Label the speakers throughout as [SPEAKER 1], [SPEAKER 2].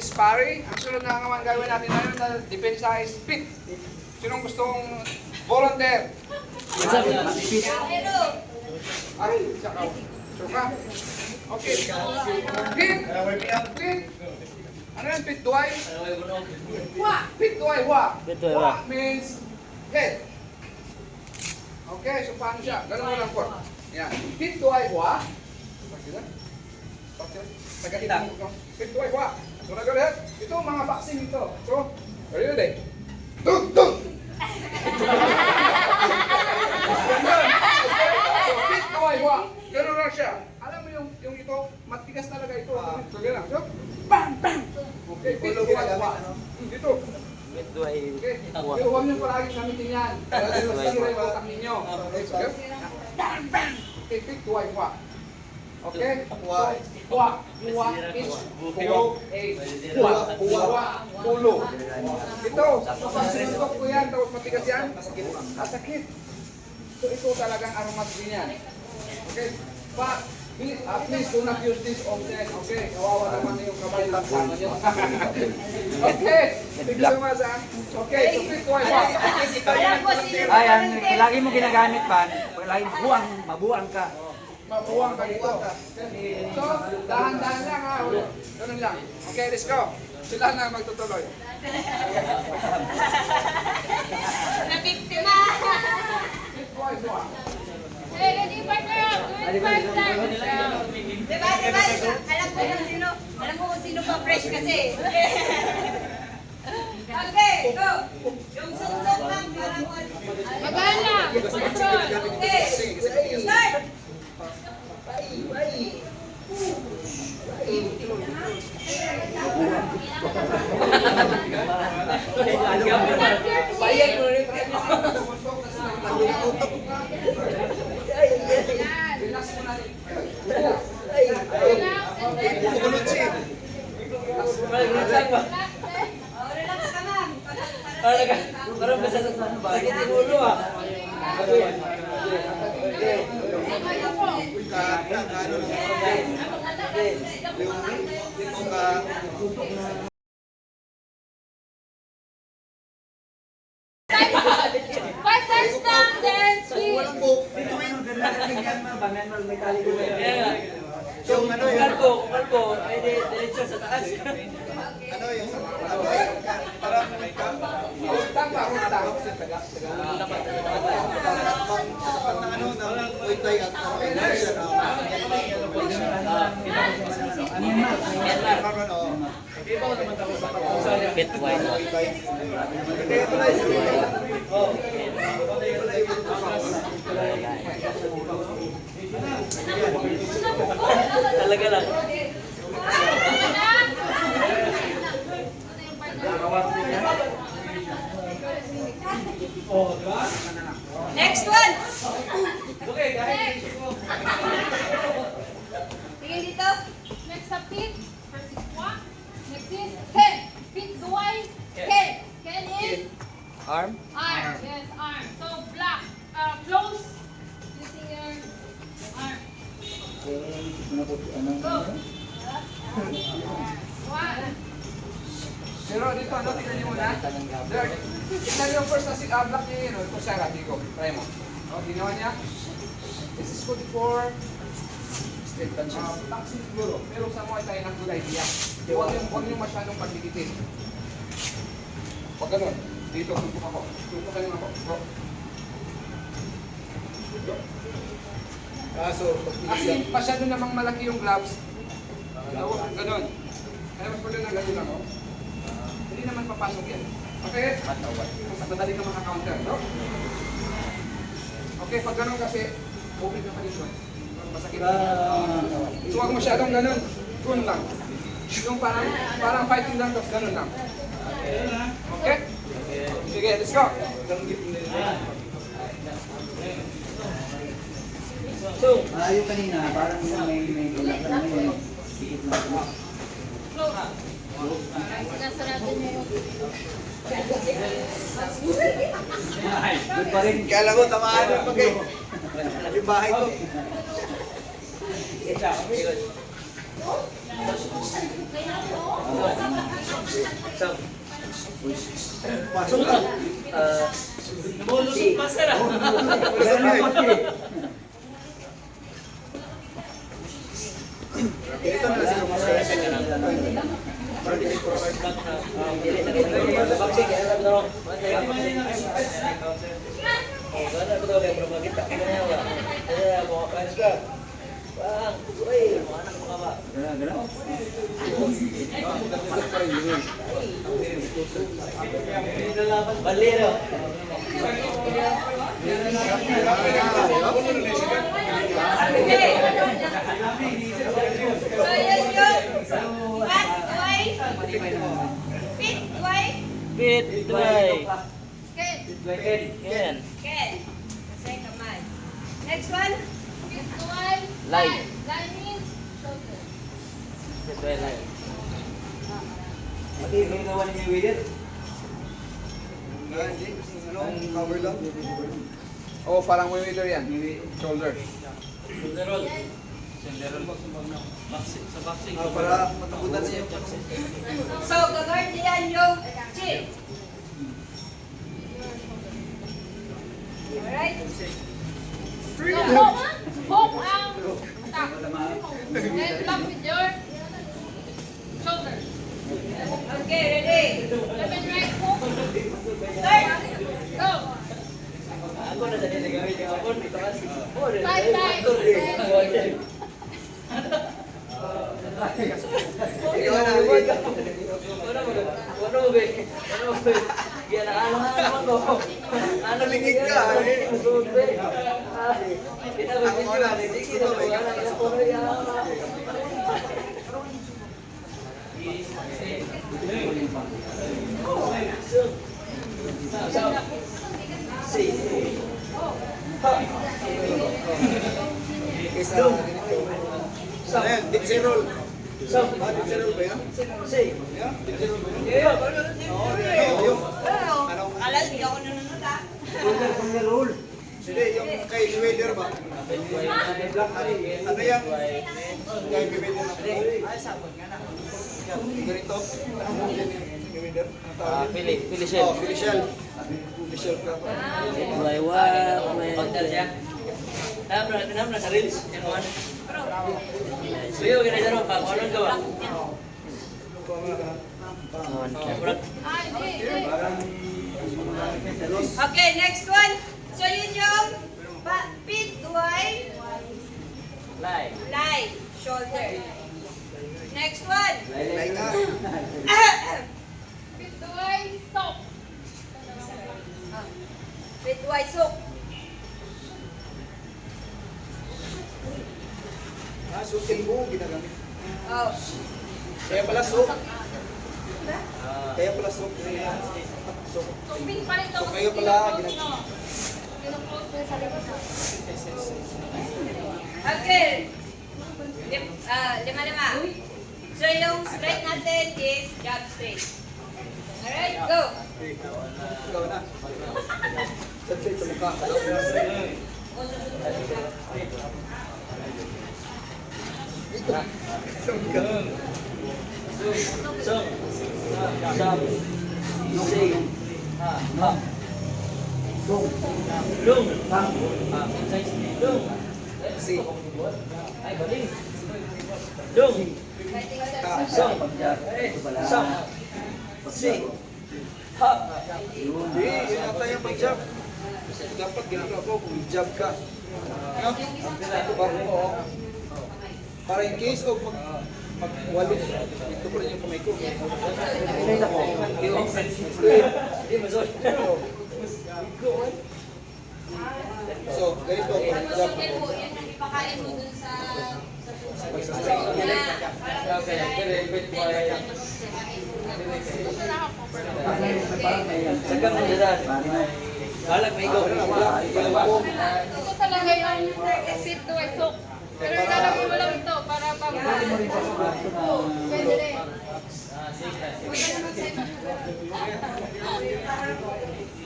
[SPEAKER 1] sparring. Ang sunod na naman gawin natin ngayon na depensa is pit. Sinong gustong volunteer?
[SPEAKER 2] Pit.
[SPEAKER 1] Ay, saka. Suka. Okay. Pit. Pit. Ano yan? Pit duay? Pit duay, wa. Wa means head. Okay, so paano siya? Ganun mo lang po. Yan. Pit duay, wa. Taga-ita. Pit duay, wa. So nagalit. Ito mga boxing ito. So, are you ready? Tung! Tung! Ganun. So, pit duay, wa. Ganun lang siya. Alam mo yung ito, matigas talaga ito. So, ganun. So, bang! Bang! Okay, pit duay, wa. Dito. Okay. Pero huwag niyo palagi gamitin yan. Para masira yung utak ninyo. Okay, so, bang! Bang! Okay, pit duay, wa. Okay? Wa is pulo. Pulo. Ito, kapag sinuntok ko yan, tapos matigas yan, masakit. So ito talagang aromat din yan. Okay? But, please do not use this often. Okay? Kawawa naman yung kamay lang sa nyo. Okay? Thank you so much, ha? Okay, so please go ahead.
[SPEAKER 2] Ayan, lagi mo ginagamit pa. Lagi mabuang ka.
[SPEAKER 1] Mabuwang ka dito. So, dahan-dahan lang ha. Ganun lang. Okay, let's go. Sila na magtutuloy.
[SPEAKER 3] Na-biktima! Hey, ready partner! Good partner! Diba? Alam mo kung sino pa fresh kasi. Okay, go! Yung suntok lang parang magana! Okay, start!
[SPEAKER 1] Bayad mo rin. Relax mo na rin. Kukulot siya.
[SPEAKER 3] Relax ka lang.
[SPEAKER 2] Parang basta sa bagay ng ulo ah.
[SPEAKER 3] Partners down, then sweet.
[SPEAKER 2] Yung ano yung kalbo, ay diretso sa taas.
[SPEAKER 4] Ano yung parang
[SPEAKER 1] Tama, tama.
[SPEAKER 4] ano na Muay Thai at
[SPEAKER 2] Pit wine. Talaga lang.
[SPEAKER 3] Next one! Tingin dito.
[SPEAKER 5] Next sa pit, first is walk. Next is Ken. Pit duay, Ken. Ken is
[SPEAKER 2] Arm?
[SPEAKER 5] arm. Yes, arm. So black, close using your arm. Go. One.
[SPEAKER 1] Pero dito, ano, tingnan niyo muna. Tingnan niyo first na si Black niya yun. Ito siya, Ratigo. Try mo. Ginawa niya. This is good for straight boxing siguro. Pero sa Muay Thai, not good idea. Huwag yung masyadong pagdikitin. Huwag ganun. Dito, tutok ako. Tutok kayo ako. Bro.
[SPEAKER 4] kaso
[SPEAKER 1] Kasi masyado namang malaki yung gloves. Ganun. Kaya mas pwede na ganun lang, oh. Hindi naman papasok yan. Okay? Mas madali ka maka-counter, no? Okay, pag ganun kasi, open ka pa dito. Masakit. So, huwag masyadong ganun. Doon lang. Yung parang fighting lang, tapos ganun lang. Okay? Sige, let's go.
[SPEAKER 2] So, yung kanina, parang may tulak na may sikit na tulak.
[SPEAKER 3] Sinasarado niya yung...
[SPEAKER 2] Good pa rin.
[SPEAKER 4] kaya lang ko tamaan yung pag yung bahay ko.
[SPEAKER 3] Kaya
[SPEAKER 4] Pasok ka.
[SPEAKER 2] Numulusot pa sir.
[SPEAKER 4] Ito na lang sila
[SPEAKER 2] Balero.
[SPEAKER 3] Okay. So, yun yung bat, duway, pit, duway,
[SPEAKER 6] Pit, Dubai.
[SPEAKER 5] Ken.
[SPEAKER 6] Ken.
[SPEAKER 3] ken. Kasi kamay. Next one.
[SPEAKER 5] Pit, duway,
[SPEAKER 6] Line.
[SPEAKER 5] Line means shoulder.
[SPEAKER 6] Dubai line.
[SPEAKER 2] Pati yung ginawa ni Mayweather.
[SPEAKER 4] Cover lang.
[SPEAKER 1] Oh, parang may meter yan. Shoulder.
[SPEAKER 6] Sunderol. Sunderol. Sa boxing.
[SPEAKER 4] Para matakutan siya.
[SPEAKER 3] So, gagawin niyan yung chin. Alright?
[SPEAKER 5] So, hook ang attack. Then block with your shoulder.
[SPEAKER 3] Okay, ready?
[SPEAKER 5] Left and right hook.
[SPEAKER 3] Start.
[SPEAKER 5] Go.
[SPEAKER 6] Ako na sa nilagawin yung ako. Dito kasi.
[SPEAKER 5] Five times.
[SPEAKER 4] Ikaw na, Wade.
[SPEAKER 6] Ano ba? Ano ba? Yan ang ano ko. Ano
[SPEAKER 4] Lingig ka, eh.
[SPEAKER 6] Ako
[SPEAKER 4] na, sige na, Isa ganito. Ano yan? Dipsy roll. Dipsy roll ba yan? Yeah? Dipsy roll ba yan? Yung, ano?
[SPEAKER 3] Alal, hindi ako nanonood ah.
[SPEAKER 4] Hindi, yung kay Mayweather ba? Ano yan? Kay Mayweather na. Ganito? Ano mo yan ni Mayweather? Ano tawag yun?
[SPEAKER 6] Pili shell.
[SPEAKER 4] Oh, Philishell. Philishell ka.
[SPEAKER 6] Pagdal siya. Nam na sa reels. Yan one. Suyo, ginagano pa. Kung anong gawa?
[SPEAKER 5] Ah, hindi.
[SPEAKER 3] Okay, next one. So, yun yung pit, duway,
[SPEAKER 6] Line.
[SPEAKER 3] lie, shoulder. Next one.
[SPEAKER 4] Lay na.
[SPEAKER 5] Pit, duway, stop.
[SPEAKER 3] Pit, duway, sook.
[SPEAKER 4] Suking buo ginagamit.
[SPEAKER 3] Oh.
[SPEAKER 4] Kaya pala soap. Kaya pala soap. Soap.
[SPEAKER 5] So, pin pa rin to.
[SPEAKER 4] So, kayo pala,
[SPEAKER 5] Kinuklose mo sa likod na.
[SPEAKER 3] Okay. Lima. So, yung straight natin is jab straight. Alright, go.
[SPEAKER 4] Ikaw na. Saan sa mukha? Si. Hindi, yun ata yung pag-jab. Dapat ginagawa ko kung jab ka. No? Oo. Para in case of magwalis, ito pa rin yung kamay ko. So, ganito, jab.
[SPEAKER 5] Yan po, yan yung ipakain mo dun sa
[SPEAKER 6] Sagam mo dyan. Balak may ikaw.
[SPEAKER 5] ito talaga yung pit, duway, soak. Pero ilalagay mo lang ito para pag pwede rin. Pwede naman sa iba.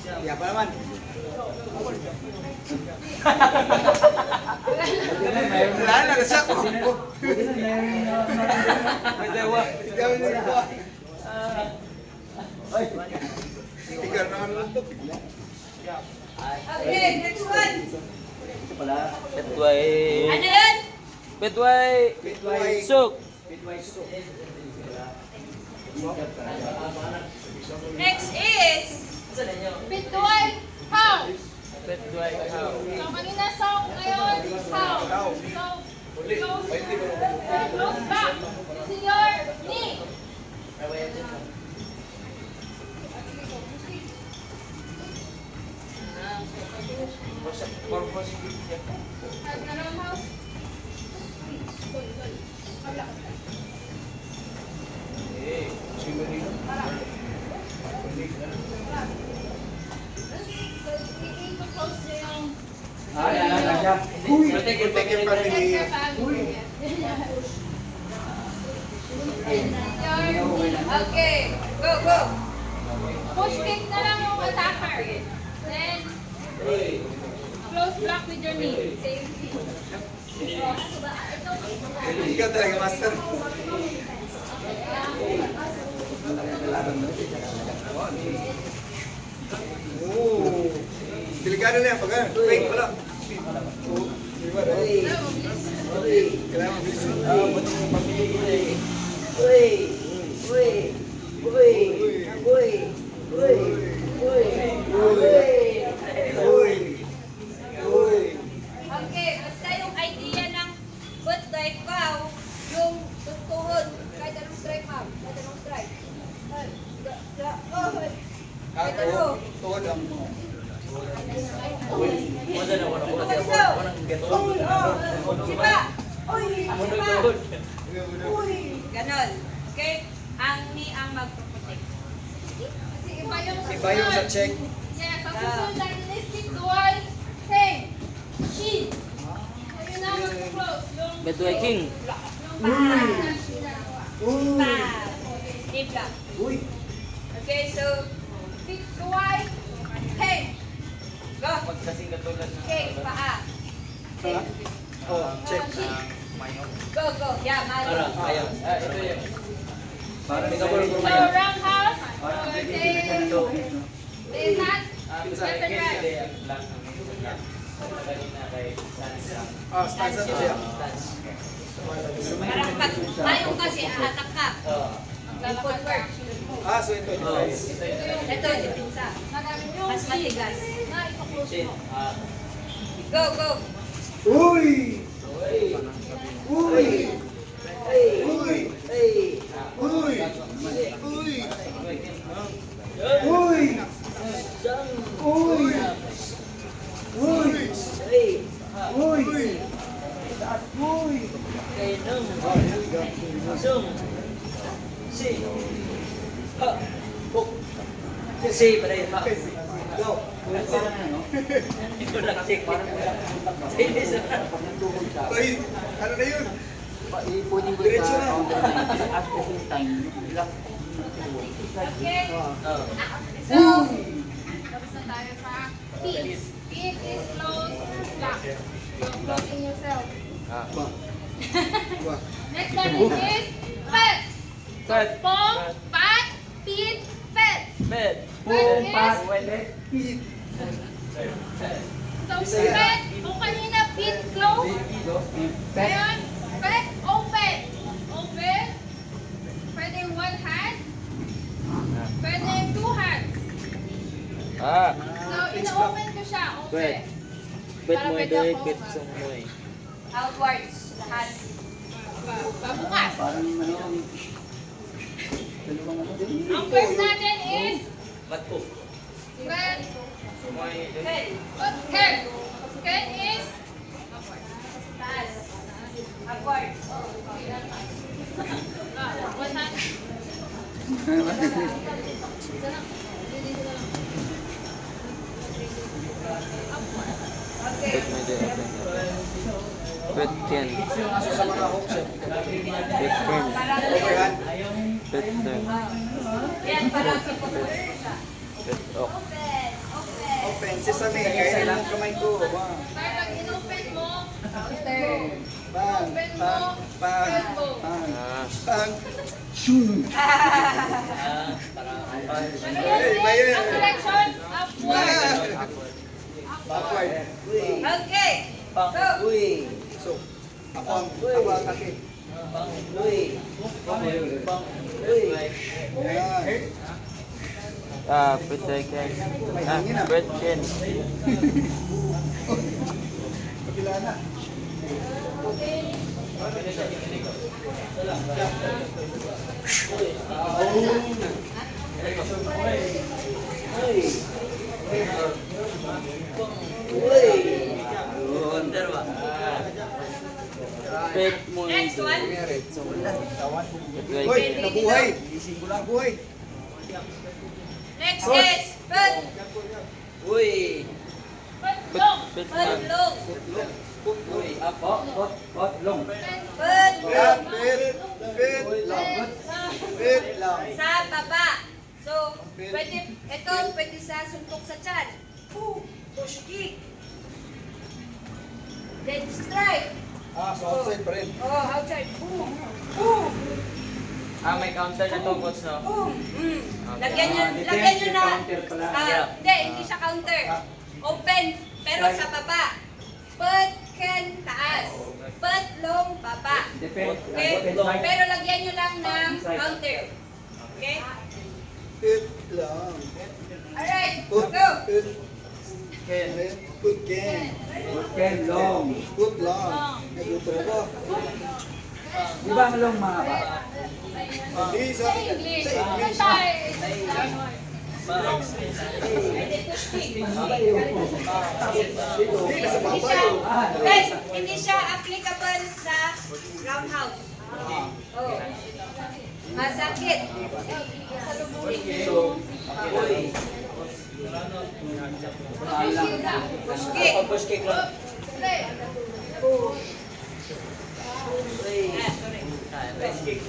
[SPEAKER 4] Kaya pa naman. Wala na, nasa ako. May dewa. Gamit mo ito.
[SPEAKER 2] Ay!
[SPEAKER 4] Tigar na ano to.
[SPEAKER 3] Okay, next one.
[SPEAKER 2] Ito pala.
[SPEAKER 6] Petway.
[SPEAKER 3] Ano yan?
[SPEAKER 6] Petway.
[SPEAKER 4] Pitway.
[SPEAKER 6] Sok.
[SPEAKER 2] Pitway soup.
[SPEAKER 3] Next is
[SPEAKER 5] Bituay, how?
[SPEAKER 6] Petway.
[SPEAKER 5] So, kanina song, ngayon, how?
[SPEAKER 4] How.
[SPEAKER 5] So, close back. Using your knee. At the roundhouse. So, i-aim to close na yung
[SPEAKER 2] Yan siya.
[SPEAKER 6] Protect your family.
[SPEAKER 5] your family.
[SPEAKER 3] Okay, go, go.
[SPEAKER 5] Push kick na lang yung attacker. Then, close block with your knee. Same thing.
[SPEAKER 4] Ikaw talaga, master. Oh. Delikado na yan pag ano. Fake pala. Oh. Diba? Kailangan mabilis. Uy. Uy.
[SPEAKER 3] Okay, basta yung idea ng foot dive cow, yung tuhod, kahit anong strike ma'am, kahit anong strike. Kahit ano.
[SPEAKER 4] Tuhod ang
[SPEAKER 6] Wala na wala ko kasi ako. Walang geto.
[SPEAKER 3] Sipa! Sipa!
[SPEAKER 6] Uy.
[SPEAKER 3] Ganon. Okay? Ang ni ang magpo-protect.
[SPEAKER 5] Kasi iba yung sa
[SPEAKER 4] iba yung sa check.
[SPEAKER 5] Yes, ang susunod na realistic dual thing. Shin. So, yun na mag-close. Yung
[SPEAKER 6] Petway King.
[SPEAKER 5] Yung
[SPEAKER 3] Bam! Tibla.
[SPEAKER 4] Uy.
[SPEAKER 3] Okay, so,
[SPEAKER 5] Big dual thing.
[SPEAKER 3] go!
[SPEAKER 6] Magkasing katulad ng
[SPEAKER 3] Okay, paa. Okay.
[SPEAKER 4] Oh, check.
[SPEAKER 3] Go, go. Yeah,
[SPEAKER 6] Ara,
[SPEAKER 3] Mario.
[SPEAKER 6] ayaw. Ito yung
[SPEAKER 2] Parang
[SPEAKER 6] May kabalo
[SPEAKER 5] So,
[SPEAKER 6] po kayo.
[SPEAKER 5] roundhouse.
[SPEAKER 2] Parang
[SPEAKER 5] So,
[SPEAKER 6] Ito.
[SPEAKER 5] they not
[SPEAKER 6] Sa
[SPEAKER 5] left and right.
[SPEAKER 6] black ang black. Kanina kay Sansa.
[SPEAKER 4] Ah, stanza to siya.
[SPEAKER 6] Stance.
[SPEAKER 3] Parang pag mayong kasi, atak ka.
[SPEAKER 6] Oo.
[SPEAKER 3] Yung footwork.
[SPEAKER 4] Ah, so ito.
[SPEAKER 6] Oo. Ito yung
[SPEAKER 3] Ito, dipinsa.
[SPEAKER 5] Nagamit yung
[SPEAKER 3] Mas matigas.
[SPEAKER 5] na ito-close
[SPEAKER 6] shit.
[SPEAKER 5] mo.
[SPEAKER 3] Go, go.
[SPEAKER 4] Uy! Uy! Uy! Uy! Uy! Uy! Uy! Uy! Uy! Uy! Uy!
[SPEAKER 6] Kay nung. Sung. Si. Ha. Hook. Si, pala yun. Ha.
[SPEAKER 4] Go!
[SPEAKER 2] parang ano?
[SPEAKER 6] Hindi ko na-check. Sige, sir.
[SPEAKER 2] Pag nagtuhod ka,
[SPEAKER 4] Uy! Ano na yun?
[SPEAKER 2] pwedeng balik
[SPEAKER 4] Diretso
[SPEAKER 2] sa
[SPEAKER 4] na.
[SPEAKER 2] counter na yun. Kasi at the same time, lock.
[SPEAKER 5] Okay.
[SPEAKER 6] Oo.
[SPEAKER 5] So, tapos na tayo sa feet. Feet is close, block. You're closing yourself.
[SPEAKER 4] Wah.
[SPEAKER 5] Next one is pet.
[SPEAKER 6] Pet.
[SPEAKER 5] Palm, pat, feet, pet.
[SPEAKER 6] Bed.
[SPEAKER 5] Pet is,
[SPEAKER 4] Eat.
[SPEAKER 5] so pet, kung kanina feet close, ngayon, pet, open. Open. Pwede one hand. Pwede two hands.
[SPEAKER 6] Ah.
[SPEAKER 5] So, ina-open ko siya. Open.
[SPEAKER 6] Pet. Bet
[SPEAKER 5] Para
[SPEAKER 6] mo
[SPEAKER 5] pwede
[SPEAKER 6] ito
[SPEAKER 5] ako
[SPEAKER 6] bet
[SPEAKER 5] open.
[SPEAKER 6] sa mo eh.
[SPEAKER 3] Outwards. Lahat.
[SPEAKER 5] Pabukas.
[SPEAKER 2] Parang ano, dalawang ano din.
[SPEAKER 5] Ang first natin is
[SPEAKER 6] Ba't ko?
[SPEAKER 5] pet.
[SPEAKER 3] Head.
[SPEAKER 5] Head. Head is
[SPEAKER 3] Taas. Upwards.
[SPEAKER 5] one hand.
[SPEAKER 3] Okay.
[SPEAKER 6] Bet mo ito. Bet 10.
[SPEAKER 4] Sa mga hook siya.
[SPEAKER 6] Bet 10.
[SPEAKER 4] Overhand.
[SPEAKER 6] Bet 10.
[SPEAKER 3] Yan, parang ipopost siya.
[SPEAKER 6] Bet ok.
[SPEAKER 3] Open. Open.
[SPEAKER 4] Open. Sesame. Kaya lang kamay ko. Wah.
[SPEAKER 5] Para pag in-open mo, turn.
[SPEAKER 4] Bang.
[SPEAKER 5] Open mo,
[SPEAKER 4] Bang. Bang.
[SPEAKER 5] elbow.
[SPEAKER 4] Bang.
[SPEAKER 6] Ah.
[SPEAKER 4] Bang. Shoo. Bang. Tama atake.
[SPEAKER 6] Uy. Uy.
[SPEAKER 4] Yan.
[SPEAKER 7] Put chicken.
[SPEAKER 4] Pagkila na.
[SPEAKER 6] Uy. Wonder ba?
[SPEAKER 7] Pet mo.
[SPEAKER 3] Next one.
[SPEAKER 4] Hoy, nabuhay. Nabuhay.
[SPEAKER 3] Next is put.
[SPEAKER 6] Uy.
[SPEAKER 3] Putlong.
[SPEAKER 6] Uy. Apo.
[SPEAKER 2] Long.
[SPEAKER 3] Put.
[SPEAKER 4] Yan, pit lang. Pit lang.
[SPEAKER 3] Sa baba. So, pwede sa suntok sa tiyan. Push kick. Then strike.
[SPEAKER 4] So outside pa rin.
[SPEAKER 3] Oh, outside. Boom. Boom.
[SPEAKER 7] May counter na to, boss, no?
[SPEAKER 3] Boom. Lagyan nyo na. Hindi siya counter. Open, pero sa baba. Put can taas. Put long baba. Okay? Pero lagyan nyo lang ng counter. Okay?
[SPEAKER 4] Pit lang.
[SPEAKER 3] Alright,
[SPEAKER 4] Put.
[SPEAKER 3] go.
[SPEAKER 4] Pit. Put can.
[SPEAKER 2] Ken long.
[SPEAKER 4] Put lang. Naguto ko.
[SPEAKER 2] Di ba ang long mahaba?
[SPEAKER 4] Hindi sa
[SPEAKER 5] English.
[SPEAKER 4] English.
[SPEAKER 3] Pwede push kick.
[SPEAKER 4] Hindi na sa babae.
[SPEAKER 3] Guys, hindi siya applicable sa roundhouse. Oh. Masakit. Sa lubungin.
[SPEAKER 6] Uy.
[SPEAKER 3] Push kick.
[SPEAKER 6] Push kick lang. Uy. Push kick.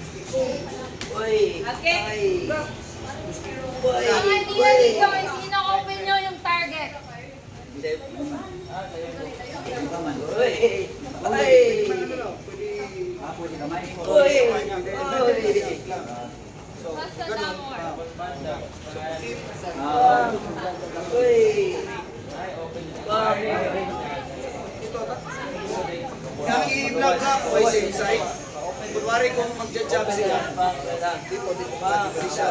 [SPEAKER 6] Uy.
[SPEAKER 3] Okay? Go.
[SPEAKER 6] Uy.
[SPEAKER 5] Ang idea dito is ino-open nyo yung target.
[SPEAKER 6] Hindi.
[SPEAKER 2] Uy.
[SPEAKER 6] Uy.
[SPEAKER 2] Pwede kamay.
[SPEAKER 6] Uy.
[SPEAKER 5] Basta damor.
[SPEAKER 6] Uy.
[SPEAKER 4] Yung i-vlog ka po ay same side. Kunwari kung magja-job sila. Dito pati siya.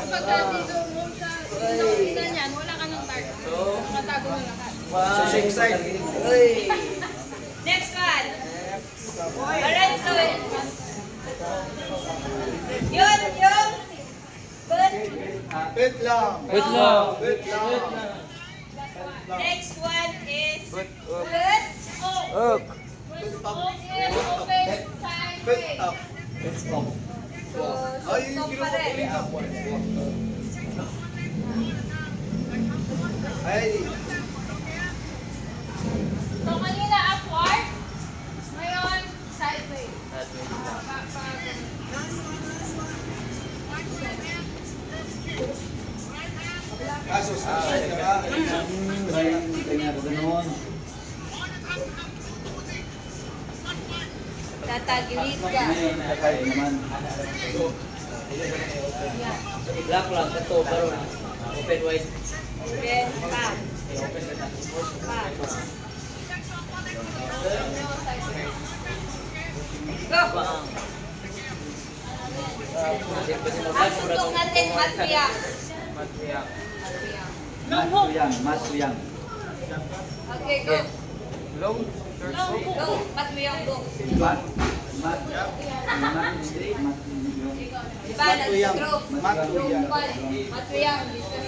[SPEAKER 5] Kapag dito mo sa pinakita niyan, wala ka ng target. Nakatago mo lahat.
[SPEAKER 4] So same side.
[SPEAKER 6] Uy.
[SPEAKER 3] Next one. Alright, so yun yung put.
[SPEAKER 4] Pit lang.
[SPEAKER 7] Put lang.
[SPEAKER 4] Pit lang.
[SPEAKER 3] Next one is put.
[SPEAKER 7] Hook.
[SPEAKER 5] Open, side,
[SPEAKER 4] Pit
[SPEAKER 5] face.
[SPEAKER 4] up.
[SPEAKER 3] So,
[SPEAKER 4] Ay, yung
[SPEAKER 3] suntok pa rin.
[SPEAKER 4] kinukulit Ay,
[SPEAKER 5] So, kanina upward. Ngayon, sideways.
[SPEAKER 4] kaso sa ka.
[SPEAKER 2] Try na ganoon.
[SPEAKER 3] Tatagilid ka.
[SPEAKER 2] Ngayon, nakakaya naman.
[SPEAKER 6] Black lang. Ito. Pero open wide.
[SPEAKER 3] Then, pa. Pa. Go! Ang suntok natin, matbiyak.
[SPEAKER 2] Matuyang.
[SPEAKER 3] Okay, go.
[SPEAKER 7] Long.
[SPEAKER 3] Go. Matbiyak, go. Diba, nag-stroke.
[SPEAKER 4] Matuyang.
[SPEAKER 3] Yung pan, matbiyak,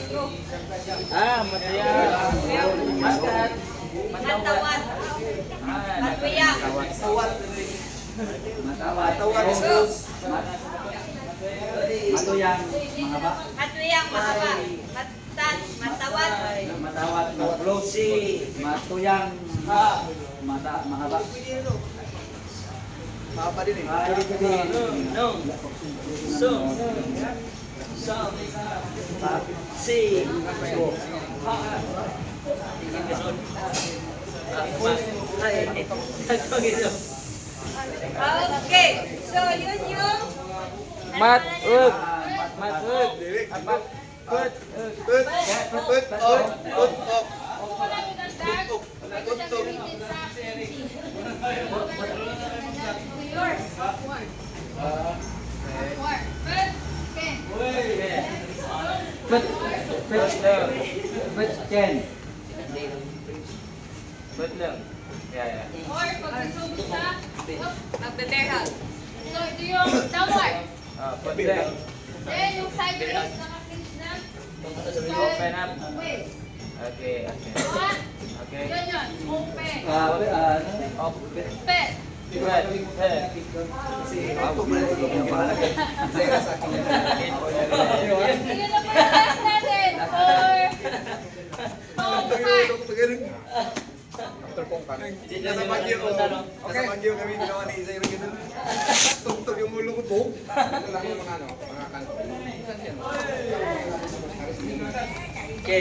[SPEAKER 3] stroke.
[SPEAKER 7] Matuyang. Maskat.
[SPEAKER 3] Matawan. Matbiyak.
[SPEAKER 4] Tawad.
[SPEAKER 2] Matawat.
[SPEAKER 4] Tawad is
[SPEAKER 3] Go.
[SPEAKER 4] close.
[SPEAKER 2] Matuyang. Mahaba.
[SPEAKER 3] Matbiyak, mahaba. Matawat.
[SPEAKER 2] Matawat. Close. Matuyang. Mahaba.
[SPEAKER 4] Mahaba din eh.
[SPEAKER 6] No. So. Some. Si.
[SPEAKER 3] Okay. So, yun yung...
[SPEAKER 7] Mat. Hook.
[SPEAKER 2] Mat.
[SPEAKER 7] Hook.
[SPEAKER 4] Put up. Put up.
[SPEAKER 5] Wala nyo ng tag. Ito siya gamitin sa teaching. Yours. One. One. But, Ken.
[SPEAKER 7] But lang. But Ken. But lang. Yeah.
[SPEAKER 5] Or, pag susubok sa,
[SPEAKER 3] Magbe-bear hug.
[SPEAKER 5] so ito yung downward.
[SPEAKER 7] But lang.
[SPEAKER 5] Then, yung side waist, naka-clinch na.
[SPEAKER 7] Open up.
[SPEAKER 5] Waist.
[SPEAKER 7] Okay, okay.
[SPEAKER 5] Diba?
[SPEAKER 7] Okay.
[SPEAKER 5] Yun. Open.
[SPEAKER 7] Open.
[SPEAKER 5] Pet.
[SPEAKER 7] But,
[SPEAKER 4] Kasi ako ba ito yung mahalaga? Kasi sa akin.
[SPEAKER 5] Yun na po yung last natin.
[SPEAKER 1] After kong kanan.
[SPEAKER 4] Nasa Baguio ko. Nasa Baguio kami ginawa ni Isa yung ganun. Tugtog yung ulo ko po.
[SPEAKER 1] Ito lang yung mga ano, mga kanto.
[SPEAKER 6] Okay.